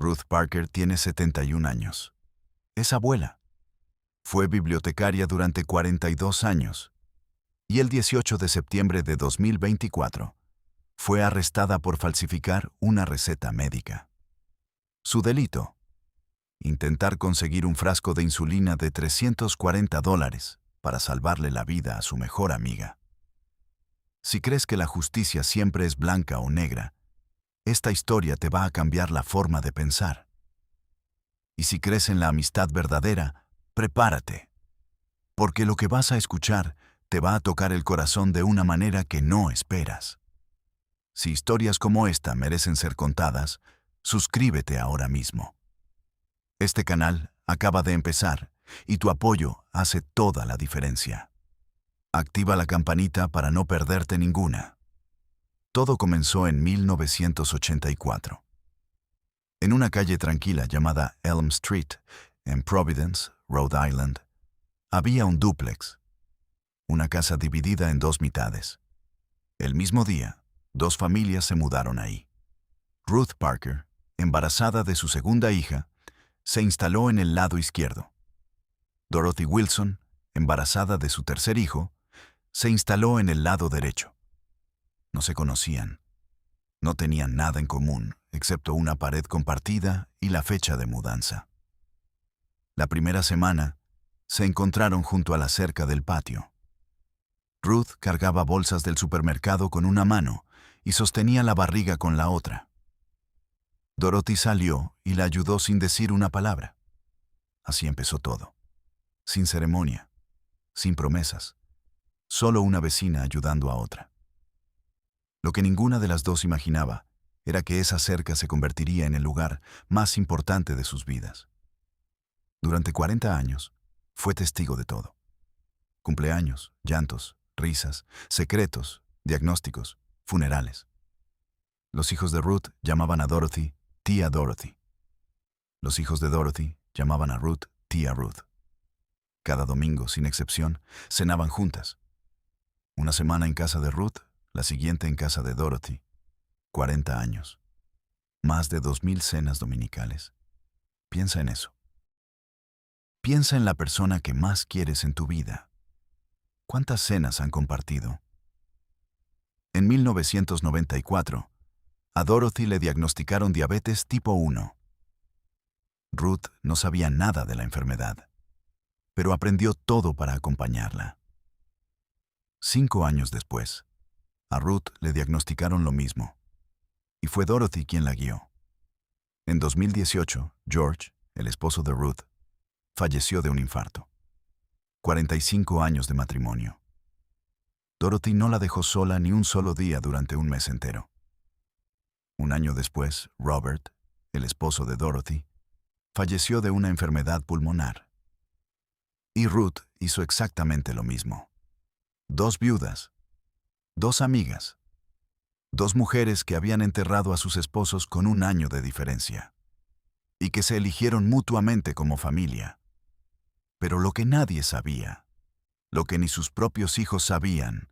Ruth Parker tiene 71 años. Es abuela. Fue bibliotecaria durante 42 años. Y el 18 de septiembre de 2024, fue arrestada por falsificar una receta médica. Su delito: intentar conseguir un frasco de insulina de $340 para salvarle la vida a su mejor amiga. Si crees que la justicia siempre es blanca o negra, esta historia te va a cambiar la forma de pensar. Y si crees en la amistad verdadera, prepárate, porque lo que vas a escuchar te va a tocar el corazón de una manera que no esperas. Si historias como esta merecen ser contadas, suscríbete ahora mismo. Este canal acaba de empezar y tu apoyo hace toda la diferencia. Activa la campanita para no perderte ninguna. Todo comenzó en 1984. En una calle tranquila llamada Elm Street, en Providence, Rhode Island, había un dúplex, una casa dividida en dos mitades. El mismo día, dos familias se mudaron ahí. Ruth Parker, embarazada de su segunda hija, se instaló en el lado izquierdo. Dorothy Wilson, embarazada de su tercer hijo, se instaló en el lado derecho. No se conocían. No tenían nada en común, excepto una pared compartida y la fecha de mudanza. La primera semana, se encontraron junto a la cerca del patio. Ruth cargaba bolsas del supermercado con una mano y sostenía la barriga con la otra. Dorothy salió y la ayudó sin decir una palabra. Así empezó todo. Sin ceremonia, sin promesas, solo una vecina ayudando a otra. Lo que ninguna de las dos imaginaba era que esa cerca se convertiría en el lugar más importante de sus vidas. Durante 40 años, fue testigo de todo. Cumpleaños, llantos, risas, secretos, diagnósticos, funerales. Los hijos de Ruth llamaban a Dorothy tía Dorothy. Los hijos de Dorothy llamaban a Ruth tía Ruth. Cada domingo, sin excepción, cenaban juntas. Una semana en casa de Ruth, la siguiente en casa de Dorothy. 40 años. Más de 2000 cenas dominicales. Piensa en eso. Piensa en la persona que más quieres en tu vida. ¿Cuántas cenas han compartido? En 1994, a Dorothy le diagnosticaron diabetes tipo 1. Ruth no sabía nada de la enfermedad, pero aprendió todo para acompañarla. 5 años después, a Ruth le diagnosticaron lo mismo, y fue Dorothy quien la guió. En 2018, George, el esposo de Ruth, falleció de un infarto. 45 años de matrimonio. Dorothy no la dejó sola ni un solo día durante un mes entero. Un año después, Robert, el esposo de Dorothy, falleció de una enfermedad pulmonar. Y Ruth hizo exactamente lo mismo. 2 viudas, 2 amigas, 2 mujeres que habían enterrado a sus esposos con un año de diferencia, y que se eligieron mutuamente como familia. Pero lo que nadie sabía, lo que ni sus propios hijos sabían,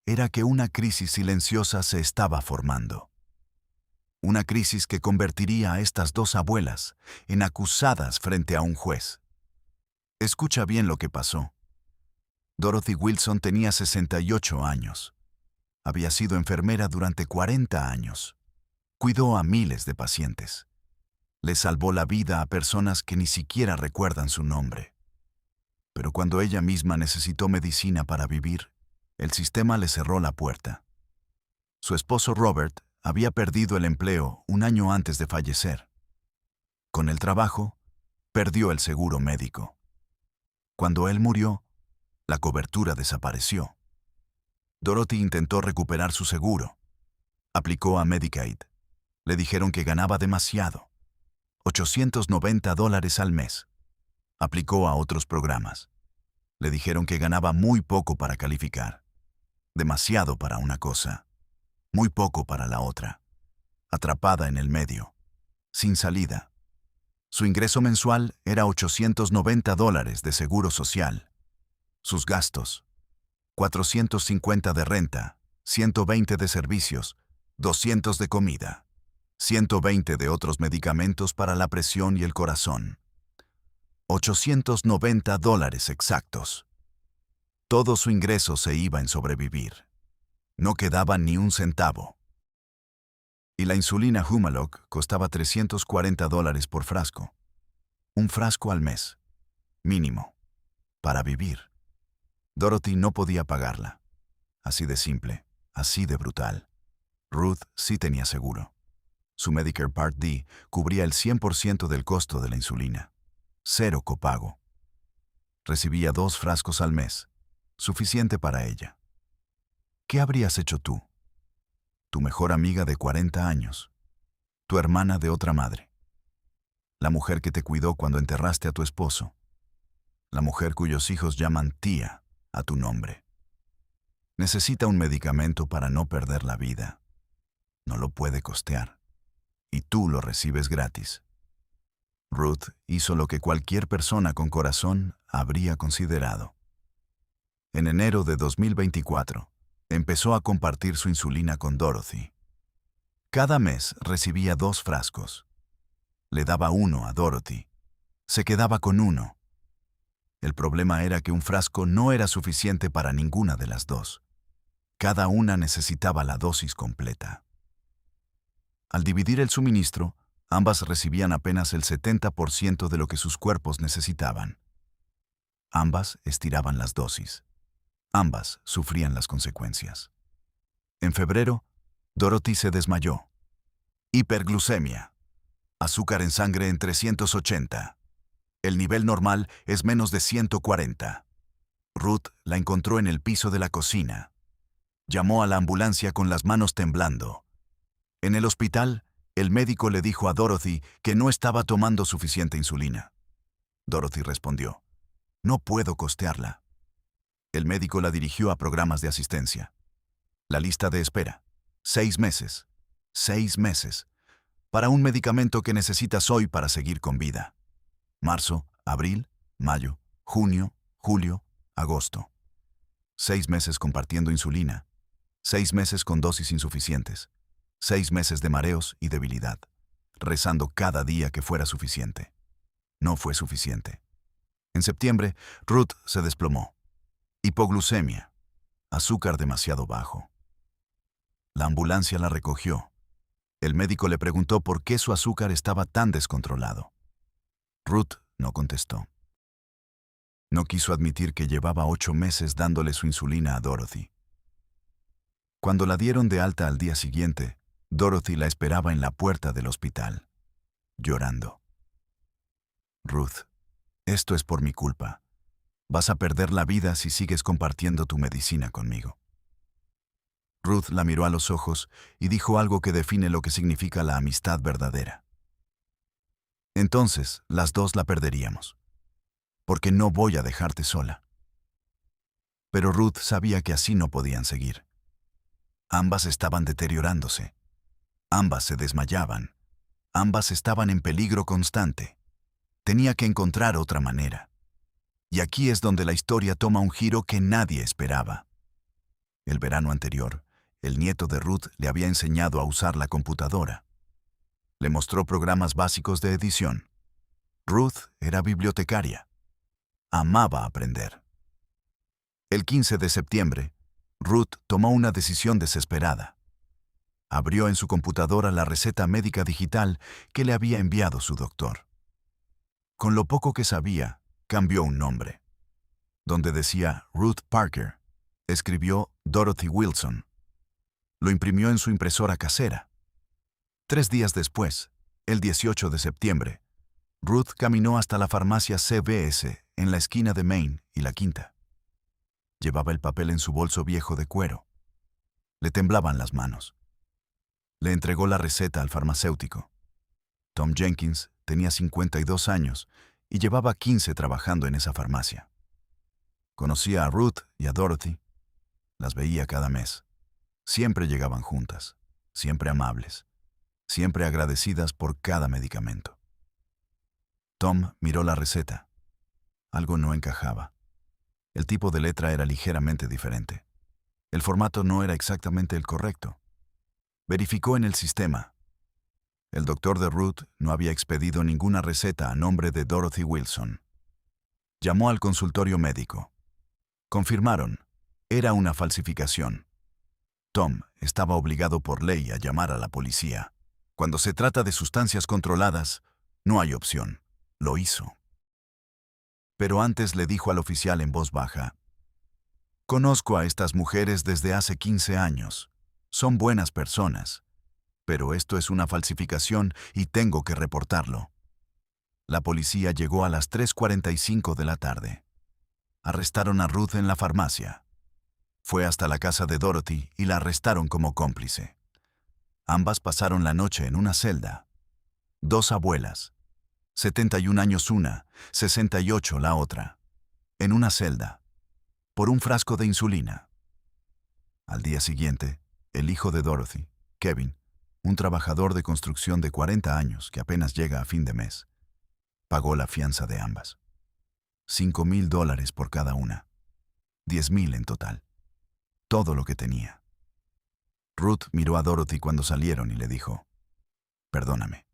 era que una crisis silenciosa se estaba formando. Una crisis que convertiría a estas 2 abuelas en acusadas frente a un juez. Escucha bien lo que pasó. Dorothy Wilson tenía 68 años. Había sido enfermera durante 40 años. Cuidó a miles de pacientes. Le salvó la vida a personas que ni siquiera recuerdan su nombre. Pero cuando ella misma necesitó medicina para vivir, el sistema le cerró la puerta. Su esposo Robert había perdido el empleo un año antes de fallecer. Con el trabajo, perdió el seguro médico. Cuando él murió, la cobertura desapareció. Dorothy intentó recuperar su seguro. Aplicó a Medicaid. Le dijeron que ganaba demasiado. $890 al mes. Aplicó a otros programas. Le dijeron que ganaba muy poco para calificar. Demasiado para una cosa. Muy poco para la otra. Atrapada en el medio. Sin salida. Su ingreso mensual era $890 de seguro social. Sus gastos: $450 de renta, $120 de servicios, $200 de comida, 120 de otros medicamentos para la presión y el corazón. $890 exactos. Todo su ingreso se iba en sobrevivir. No quedaba ni un centavo. Y la insulina Humalog costaba $340 por frasco. Un frasco al mes. Mínimo. Para vivir. Dorothy no podía pagarla. Así de simple, así de brutal. Ruth sí tenía seguro. Su Medicare Part D cubría el 100% del costo de la insulina. 0 copago. Recibía 2 frascos al mes. Suficiente para ella. ¿Qué habrías hecho tú? Tu mejor amiga de 40 años. Tu hermana de otra madre. La mujer que te cuidó cuando enterraste a tu esposo. La mujer cuyos hijos llaman tía a tu nombre. Necesita un medicamento para no perder la vida. No lo puede costear. Y tú lo recibes gratis. Ruth hizo lo que cualquier persona con corazón habría considerado. En enero de 2024, empezó a compartir su insulina con Dorothy. Cada mes recibía 2 frascos. Le daba uno a Dorothy. Se quedaba con uno. El problema era que un frasco no era suficiente para ninguna de las dos. Cada una necesitaba la dosis completa. Al dividir el suministro, ambas recibían apenas el 70% de lo que sus cuerpos necesitaban. Ambas estiraban las dosis. Ambas sufrían las consecuencias. En febrero, Dorothy se desmayó. Hiperglucemia. Azúcar en sangre en 380. El nivel normal es menos de 140. Ruth la encontró en el piso de la cocina. Llamó a la ambulancia con las manos temblando. En el hospital, el médico le dijo a Dorothy que no estaba tomando suficiente insulina. Dorothy respondió: "No puedo costearla". El médico la dirigió a programas de asistencia. La lista de espera: 6 meses. 6 meses. Para un medicamento que necesitas hoy para seguir con vida. Marzo, abril, mayo, junio, julio, agosto. 6 meses compartiendo insulina. 6 meses con dosis insuficientes. 6 meses de mareos y debilidad. Rezando cada día que fuera suficiente. No fue suficiente. En septiembre, Ruth se desplomó. Hipoglucemia. Azúcar demasiado bajo. La ambulancia la recogió. El médico le preguntó por qué su azúcar estaba tan descontrolado. Ruth no contestó. No quiso admitir que llevaba 8 meses dándole su insulina a Dorothy. Cuando la dieron de alta al día siguiente, Dorothy la esperaba en la puerta del hospital, llorando. Ruth, esto es por mi culpa. Vas a perder la vida si sigues compartiendo tu medicina conmigo. Ruth la miró a los ojos y dijo algo que define lo que significa la amistad verdadera. Entonces, las dos la perderíamos. Porque no voy a dejarte sola. Pero Ruth sabía que así no podían seguir. Ambas estaban deteriorándose. Ambas se desmayaban. Ambas estaban en peligro constante. Tenía que encontrar otra manera. Y aquí es donde la historia toma un giro que nadie esperaba. El verano anterior, el nieto de Ruth le había enseñado a usar la computadora. Le mostró programas básicos de edición. Ruth era bibliotecaria. Amaba aprender. El 15 de septiembre, Ruth tomó una decisión desesperada. Abrió en su computadora la receta médica digital que le había enviado su doctor. Con lo poco que sabía, cambió un nombre. Donde decía Ruth Parker, escribió Dorothy Wilson. Lo imprimió en su impresora casera. 3 días después, el 18 de septiembre, Ruth caminó hasta la farmacia CVS en la esquina de Main y la Quinta. Llevaba el papel en su bolso viejo de cuero. Le temblaban las manos. Le entregó la receta al farmacéutico. Tom Jenkins tenía 52 años y llevaba 15 trabajando en esa farmacia. Conocía a Ruth y a Dorothy. Las veía cada mes. Siempre llegaban juntas, siempre amables, siempre agradecidas por cada medicamento. Tom miró la receta. Algo no encajaba. El tipo de letra era ligeramente diferente. El formato no era exactamente el correcto. Verificó en el sistema. El doctor de Ruth no había expedido ninguna receta a nombre de Dorothy Wilson. Llamó al consultorio médico. Confirmaron. Era una falsificación. Tom estaba obligado por ley a llamar a la policía. Cuando se trata de sustancias controladas, no hay opción. Lo hizo. Pero antes le dijo al oficial en voz baja: «Conozco a estas mujeres desde hace 15 años. Son buenas personas. Pero esto es una falsificación y tengo que reportarlo». La policía llegó a las 3:45 de la tarde. Arrestaron a Ruth en la farmacia. Fue hasta la casa de Dorothy y la arrestaron como cómplice. Ambas pasaron la noche en una celda. Dos abuelas, 71 años una, 68 la otra, en una celda, por un frasco de insulina. Al día siguiente, el hijo de Dorothy, Kevin, un trabajador de construcción de 40 años que apenas llega a fin de mes, pagó la fianza de ambas. $5,000 por cada una. 10,000 en total. Todo lo que tenía. Ruth miró a Dorothy cuando salieron y le dijo: «Perdóname,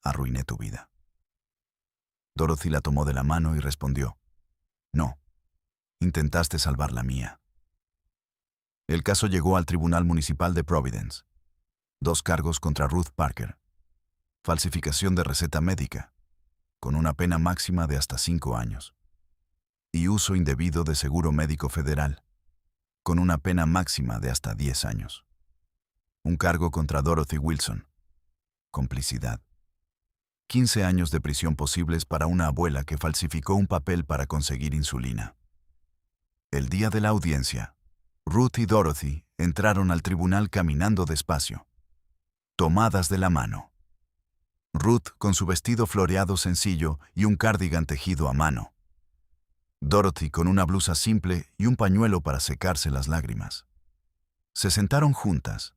arruiné tu vida». Dorothy la tomó de la mano y respondió: «No, intentaste salvar la mía». El caso llegó al Tribunal Municipal de Providence. 2 cargos contra Ruth Parker. Falsificación de receta médica, con una pena máxima de hasta 5 años. Y uso indebido de seguro médico federal, con una pena máxima de hasta 10 años. Un cargo contra Dorothy Wilson. Complicidad. 15 años de prisión posibles para una abuela que falsificó un papel para conseguir insulina. El día de la audiencia, Ruth y Dorothy entraron al tribunal caminando despacio, tomadas de la mano. Ruth con su vestido floreado sencillo y un cardigan tejido a mano. Dorothy con una blusa simple y un pañuelo para secarse las lágrimas. Se sentaron juntas.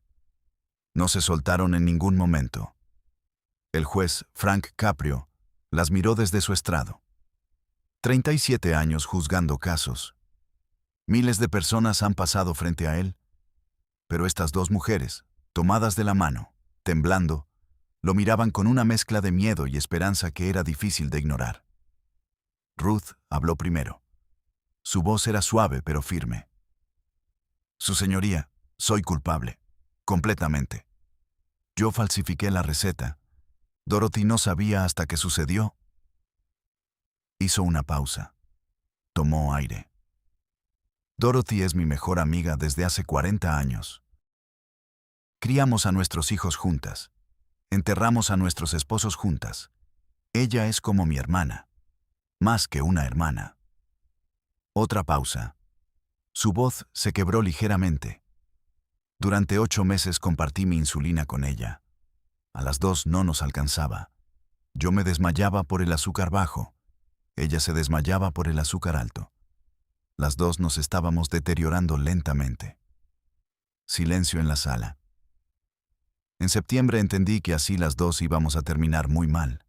No se soltaron en ningún momento. El juez, Frank Caprio, las miró desde su estrado. 37 años juzgando casos. Miles de personas han pasado frente a él, pero estas 2 mujeres, tomadas de la mano, temblando, lo miraban con una mezcla de miedo y esperanza que era difícil de ignorar. Ruth habló primero. Su voz era suave pero firme. «Su señoría, soy culpable. Completamente. Yo falsifiqué la receta. Dorothy no sabía hasta que sucedió». Hizo una pausa. Tomó aire. «Dorothy es mi mejor amiga desde hace 40 años. Criamos a nuestros hijos juntas. Enterramos a nuestros esposos juntas. Ella es como mi hermana. Más que una hermana». Otra pausa. Su voz se quebró ligeramente. «Durante 8 meses compartí mi insulina con ella. A las 2 no nos alcanzaba. Yo me desmayaba por el azúcar bajo. Ella se desmayaba por el azúcar alto. Las 2 nos estábamos deteriorando lentamente». Silencio en la sala. En septiembre entendí que así las 2 íbamos a terminar muy mal.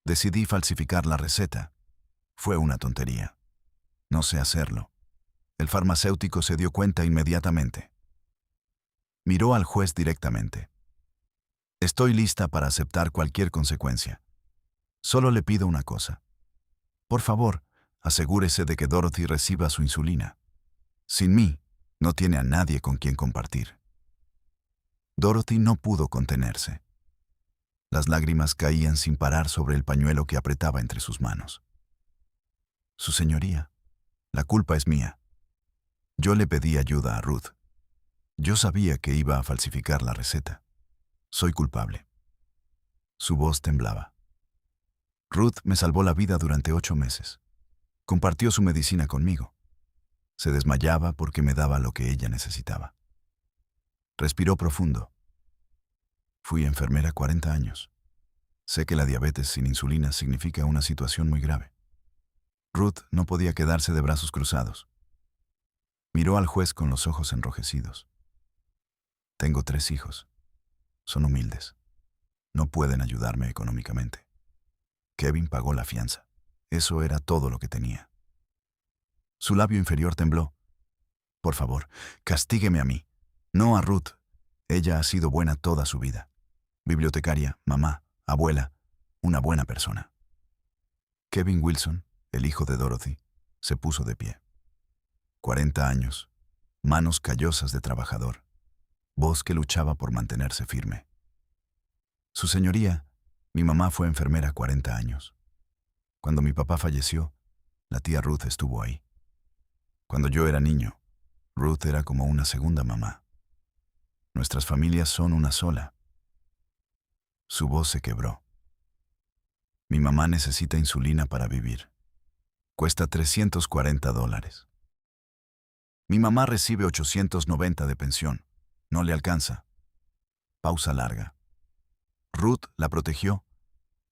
Decidí falsificar la receta. Fue una tontería. No sé hacerlo. El farmacéutico se dio cuenta inmediatamente. Miró al juez directamente. «Estoy lista para aceptar cualquier consecuencia. Solo le pido una cosa. Por favor, asegúrese de que Dorothy reciba su insulina. Sin mí, no tiene a nadie con quien compartir». Dorothy no pudo contenerse. Las lágrimas caían sin parar sobre el pañuelo que apretaba entre sus manos. «Su señoría, la culpa es mía. Yo le pedí ayuda a Ruth. Yo sabía que iba a falsificar la receta. Soy culpable». Su voz temblaba. «Ruth me salvó la vida durante 8 meses. Compartió su medicina conmigo. Se desmayaba porque me daba lo que ella necesitaba». Respiró profundo. «Fui enfermera 40 años. Sé que la diabetes sin insulina significa una situación muy grave». Ruth no podía quedarse de brazos cruzados. Miró al juez con los ojos enrojecidos. «Tengo 3 hijos. Son humildes. No pueden ayudarme económicamente. Kevin pagó la fianza. Eso era todo lo que tenía». Su labio inferior tembló. «Por favor, castígueme a mí, no a Ruth. Ella ha sido buena toda su vida. Bibliotecaria, mamá, abuela, una buena persona. Kevin Wilson, el hijo de Dorothy, se puso de pie. 40 años, manos callosas de trabajador, voz que luchaba por mantenerse firme. Su señoría, mi mamá fue enfermera 40 años. Cuando mi papá falleció, la tía Ruth estuvo ahí. Cuando yo era niño, Ruth era como una segunda mamá. Nuestras familias son una sola. Su voz se quebró. Mi mamá necesita insulina para vivir. Cuesta $340. Mi mamá recibe 890 de pensión. No le alcanza. Pausa larga. Ruth la protegió.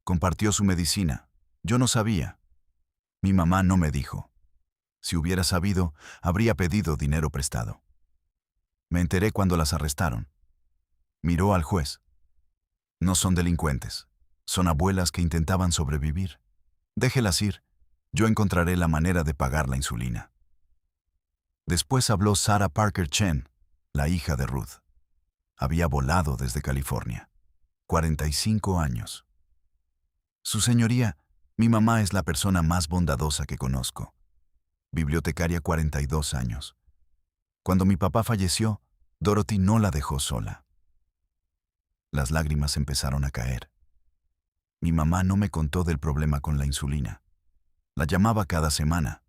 Compartió su medicina. Yo no sabía. Mi mamá no me dijo. Si hubiera sabido, habría pedido dinero prestado. Me enteré cuando las arrestaron. Miró al juez. No son delincuentes. Son abuelas que intentaban sobrevivir. Déjelas ir. Yo encontraré la manera de pagar la insulina. Después habló Sarah Parker Chen, la hija de Ruth. Había volado desde California. 45 años. Su señoría, mi mamá es la persona más bondadosa que conozco. Bibliotecaria 42 años. Cuando mi papá falleció, Dorothy no la dejó sola. Las lágrimas empezaron a caer. Mi mamá no me contó del problema con la insulina. La llamaba cada semana.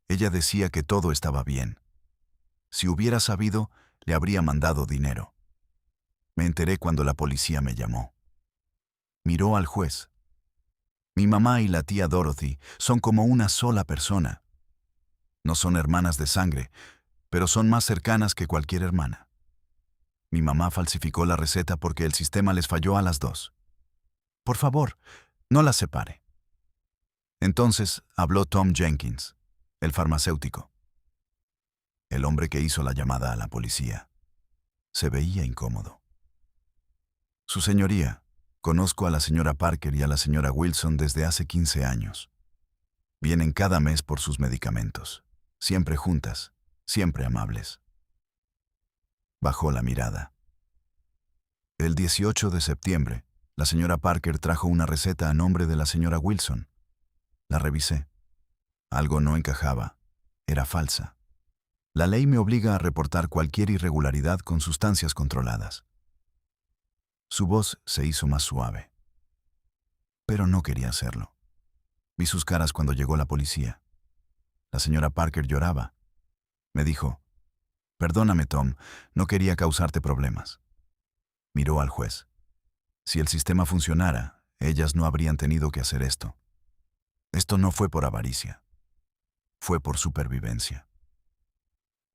Ella decía que todo estaba bien. Si hubiera sabido, le habría mandado dinero. Me enteré cuando la policía me llamó. Miró al juez. Mi mamá y la tía Dorothy son como una sola persona. No son hermanas de sangre, pero son más cercanas que cualquier hermana. Mi mamá falsificó la receta porque el sistema les falló a las dos. Por favor, no las separe. Entonces habló Tom Jenkins, el farmacéutico. El hombre que hizo la llamada a la policía. Se veía incómodo. Su señoría, conozco a la señora Parker y a la señora Wilson desde hace 15 años. Vienen cada mes por sus medicamentos. Siempre juntas, siempre amables. Bajó la mirada. El 18 de septiembre, la señora Parker trajo una receta a nombre de la señora Wilson. La revisé. Algo no encajaba. Era falsa. La ley me obliga a reportar cualquier irregularidad con sustancias controladas. Su voz se hizo más suave. Pero no quería hacerlo. Vi sus caras cuando llegó la policía. La señora Parker lloraba. Me dijo, «Perdóname, Tom, no quería causarte problemas». Miró al juez. Si el sistema funcionara, ellas no habrían tenido que hacer esto. Esto no fue por avaricia. Fue por supervivencia.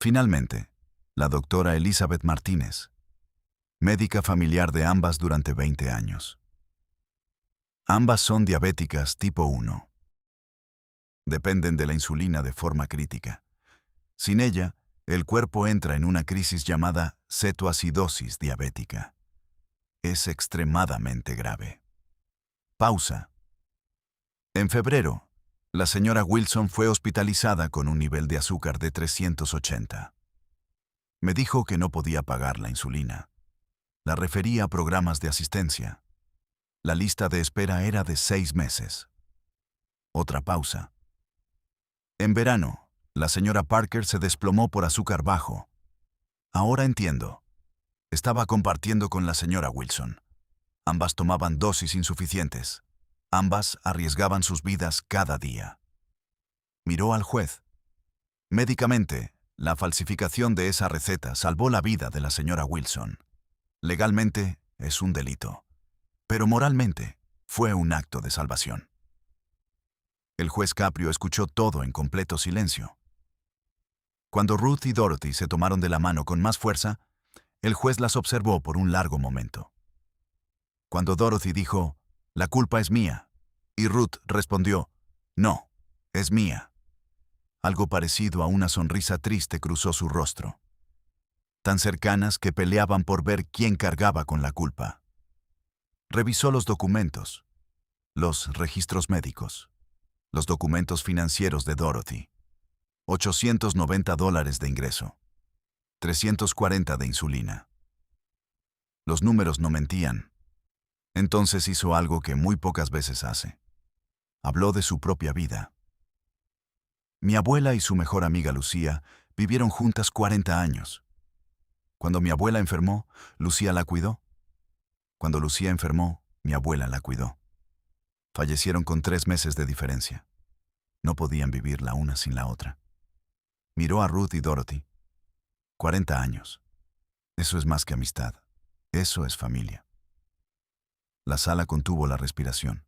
Finalmente, la doctora Elizabeth Martínez, médica familiar de ambas durante 20 años. Ambas son diabéticas tipo 1. Dependen de la insulina de forma crítica. Sin ella, el cuerpo entra en una crisis llamada cetoacidosis diabética. Es extremadamente grave. Pausa. En febrero, la señora Wilson fue hospitalizada con un nivel de azúcar de 380. Me dijo que no podía pagar la insulina. La refería a programas de asistencia. La lista de espera era de 6 meses. Otra pausa. En verano, la señora Parker se desplomó por azúcar bajo. Ahora entiendo. Estaba compartiendo con la señora Wilson. Ambas tomaban dosis insuficientes. Ambas arriesgaban sus vidas cada día. Miró al juez. Médicamente, la falsificación de esa receta salvó la vida de la señora Wilson. Legalmente, es un delito. Pero moralmente, fue un acto de salvación. El juez Caprio escuchó todo en completo silencio. Cuando Ruth y Dorothy se tomaron de la mano con más fuerza, el juez las observó por un largo momento. Cuando Dorothy dijo, «La culpa es mía», y Ruth respondió, «No, es mía». Algo parecido a una sonrisa triste cruzó su rostro. Tan cercanas que peleaban por ver quién cargaba con la culpa. Revisó los documentos, los registros médicos, los documentos financieros de Dorothy. $890 de ingreso. 340 de insulina. Los números no mentían. Entonces hizo algo que muy pocas veces hace. Habló de su propia vida. Mi abuela y su mejor amiga Lucía vivieron juntas 40 años. Cuando mi abuela enfermó, Lucía la cuidó. Cuando Lucía enfermó, mi abuela la cuidó. Fallecieron con 3 meses de diferencia. No podían vivir la una sin la otra. Miró a Ruth y Dorothy. 40 años. Eso es más que amistad. Eso es familia. La sala contuvo la respiración.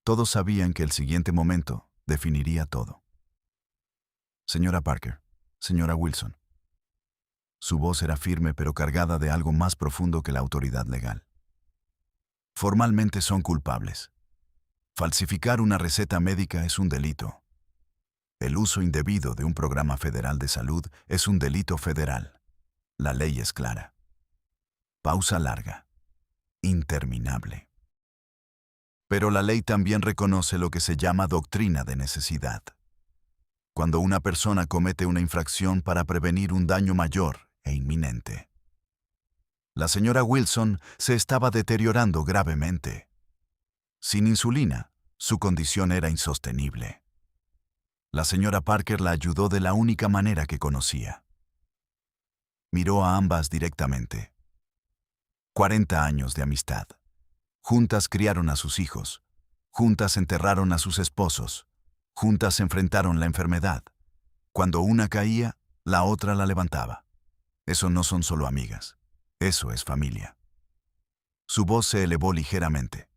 Todos sabían que el siguiente momento definiría todo. Señora Parker, señora Wilson. Su voz era firme pero cargada de algo más profundo que la autoridad legal. Formalmente son culpables. Falsificar una receta médica es un delito. El uso indebido de un programa federal de salud es un delito federal. La ley es clara. Pausa larga. Interminable. Pero la ley también reconoce lo que se llama doctrina de necesidad. Cuando una persona comete una infracción para prevenir un daño mayor e inminente. La señora Wilson se estaba deteriorando gravemente. Sin insulina, su condición era insostenible. La señora Parker la ayudó de la única manera que conocía. Miró a ambas directamente. 40 años de amistad. Juntas criaron a sus hijos. Juntas enterraron a sus esposos. Juntas enfrentaron la enfermedad. Cuando una caía, la otra la levantaba. Eso no son solo amigas. Eso es familia. Su voz se elevó ligeramente.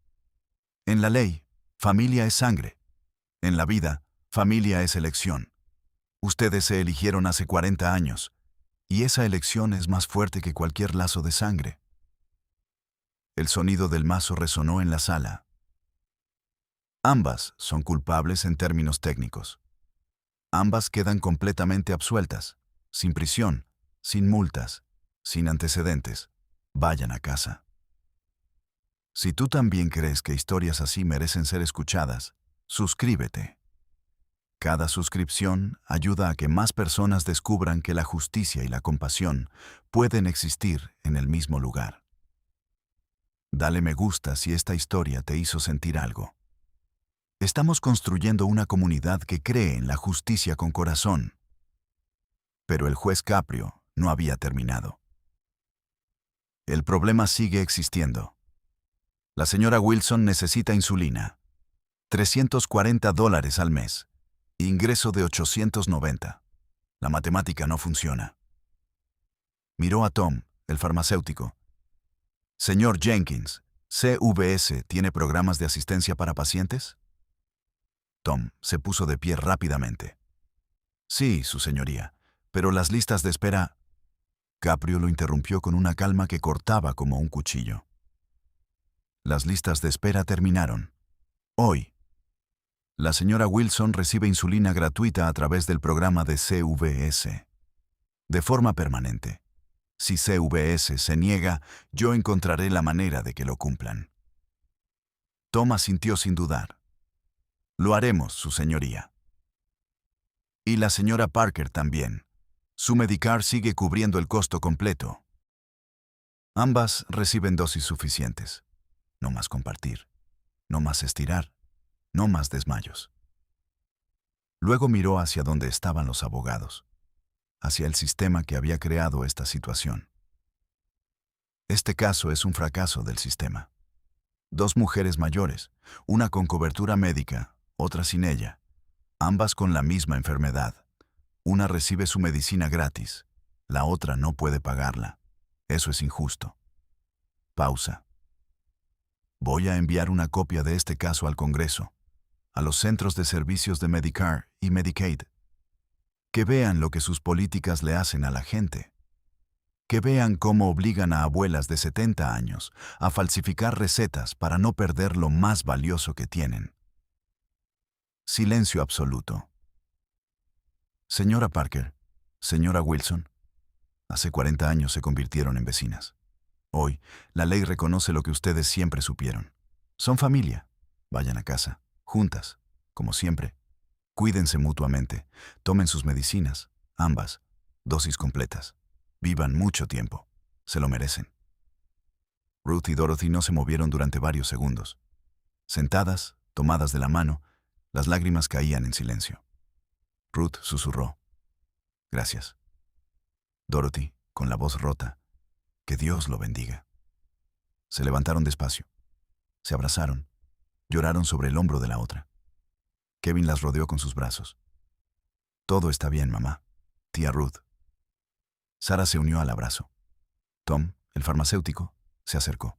En la ley, familia es sangre. En la vida, familia es elección. Ustedes se eligieron hace 40 años, y esa elección es más fuerte que cualquier lazo de sangre. El sonido del mazo resonó en la sala. Ambas son culpables en términos técnicos. Ambas quedan completamente absueltas, sin prisión, sin multas, sin antecedentes. Vayan a casa. Si tú también crees que historias así merecen ser escuchadas, suscríbete. Cada suscripción ayuda a que más personas descubran que la justicia y la compasión pueden existir en el mismo lugar. Dale me gusta si esta historia te hizo sentir algo. Estamos construyendo una comunidad que cree en la justicia con corazón. Pero el juez Caprio no había terminado. El problema sigue existiendo. La señora Wilson necesita insulina. $340 al mes. Ingreso de 890. La matemática no funciona. Miró a Tom, el farmacéutico. Señor Jenkins, ¿CVS tiene programas de asistencia para pacientes? Tom se puso de pie rápidamente. Sí, su señoría, pero las listas de espera... Caprio lo interrumpió con una calma que cortaba como un cuchillo. Las listas de espera terminaron. Hoy. La señora Wilson recibe insulina gratuita a través del programa de CVS. De forma permanente. Si CVS se niega, yo encontraré la manera de que lo cumplan. Tom asintió sin dudar. Lo haremos, su señoría. Y la señora Parker también. Su Medicare sigue cubriendo el costo completo. Ambas reciben dosis suficientes. No más compartir. No más estirar. No más desmayos. Luego miró hacia donde estaban los abogados. Hacia el sistema que había creado esta situación. Este caso es un fracaso del sistema. 2 mujeres mayores, una con cobertura médica, otra sin ella, ambas con la misma enfermedad. Una recibe su medicina gratis, la otra no puede pagarla. Eso es injusto. Pausa. Voy a enviar una copia de este caso al Congreso, a los centros de servicios de Medicare y Medicaid. Que vean lo que sus políticas le hacen a la gente. Que vean cómo obligan a abuelas de 70 años a falsificar recetas para no perder lo más valioso que tienen. Silencio absoluto. Señora Parker, señora Wilson, hace 40 años se convirtieron en vecinas. Hoy, la ley reconoce lo que ustedes siempre supieron. Son familia. Vayan a casa, juntas, como siempre. Cuídense mutuamente. Tomen sus medicinas, ambas, dosis completas. Vivan mucho tiempo. Se lo merecen. Ruth y Dorothy no se movieron durante varios segundos. Sentadas, tomadas de la mano, las lágrimas caían en silencio. Ruth susurró: «Gracias». Dorothy, con la voz rota: «Que Dios lo bendiga». Se levantaron despacio. Se abrazaron. Lloraron sobre el hombro de la otra. Kevin las rodeó con sus brazos. «Todo está bien, mamá. Tía Ruth». Sara se unió al abrazo. Tom, el farmacéutico, se acercó.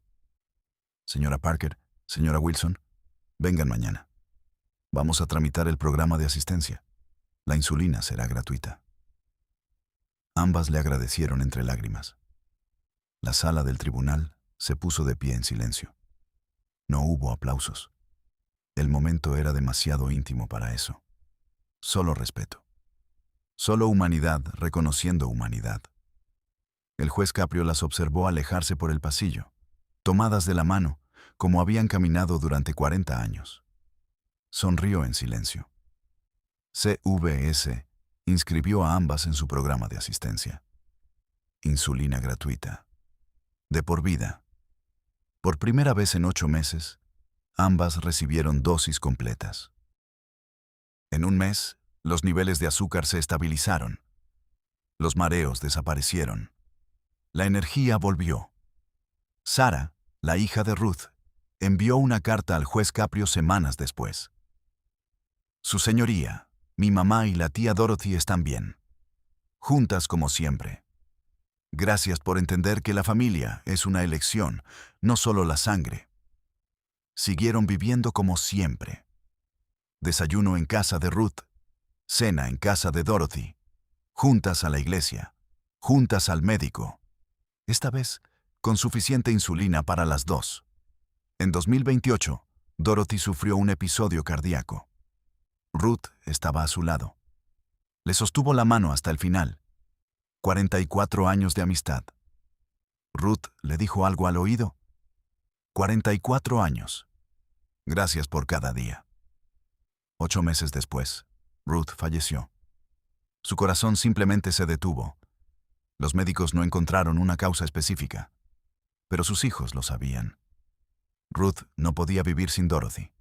«Señora Parker, señora Wilson, vengan mañana. Vamos a tramitar el programa de asistencia. La insulina será gratuita». Ambas le agradecieron entre lágrimas. La sala del tribunal se puso de pie en silencio. No hubo aplausos. El momento era demasiado íntimo para eso. Solo respeto. Solo humanidad reconociendo humanidad. El juez Caprio las observó alejarse por el pasillo, tomadas de la mano, como habían caminado durante 40 años. Sonrió en silencio. CVS inscribió a ambas en su programa de asistencia. Insulina gratuita. De por vida. Por primera vez en 8 meses, ambas recibieron dosis completas. En un mes, los niveles de azúcar se estabilizaron. Los mareos desaparecieron. La energía volvió. Sara, la hija de Ruth, envió una carta al juez Caprio semanas después. «Su señoría, mi mamá y la tía Dorothy están bien. Juntas como siempre. Gracias por entender que la familia es una elección, no solo la sangre». Siguieron viviendo como siempre. Desayuno en casa de Ruth, cena en casa de Dorothy, juntas a la iglesia, juntas al médico. Esta vez, con suficiente insulina para las dos. En 2028, Dorothy sufrió un episodio cardíaco. Ruth estaba a su lado. Le sostuvo la mano hasta el final. 44 años de amistad. Ruth le dijo algo al oído. 44 años. Gracias por cada día. 8 meses después, Ruth falleció. Su corazón simplemente se detuvo. Los médicos no encontraron una causa específica, pero sus hijos lo sabían. Ruth no podía vivir sin Dorothy.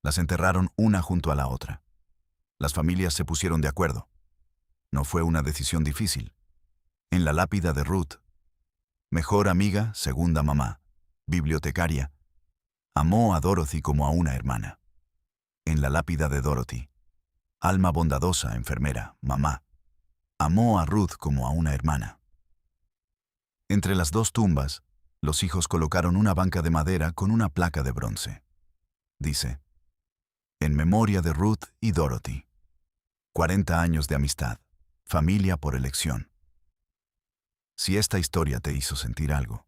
Las enterraron una junto a la otra. Las familias se pusieron de acuerdo. No fue una decisión difícil. En la lápida de Ruth: mejor amiga, segunda mamá, bibliotecaria, amó a Dorothy como a una hermana. En la lápida de Dorothy: alma bondadosa, enfermera, mamá, amó a Ruth como a una hermana. Entre las dos tumbas, los hijos colocaron una banca de madera con una placa de bronce. Dice: en memoria de Ruth y Dorothy. 40 años de amistad, familia por elección. Si esta historia te hizo sentir algo,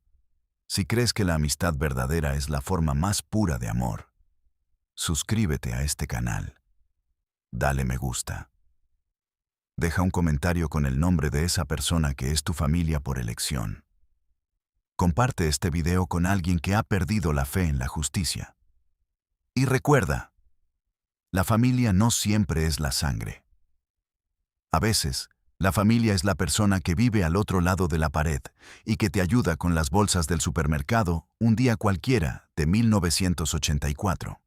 si crees que la amistad verdadera es la forma más pura de amor, suscríbete a este canal. Dale me gusta. Deja un comentario con el nombre de esa persona que es tu familia por elección. Comparte este video con alguien que ha perdido la fe en la justicia. Y recuerda, la familia no siempre es la sangre. A veces, la familia es la persona que vive al otro lado de la pared y que te ayuda con las bolsas del supermercado un día cualquiera de 1984.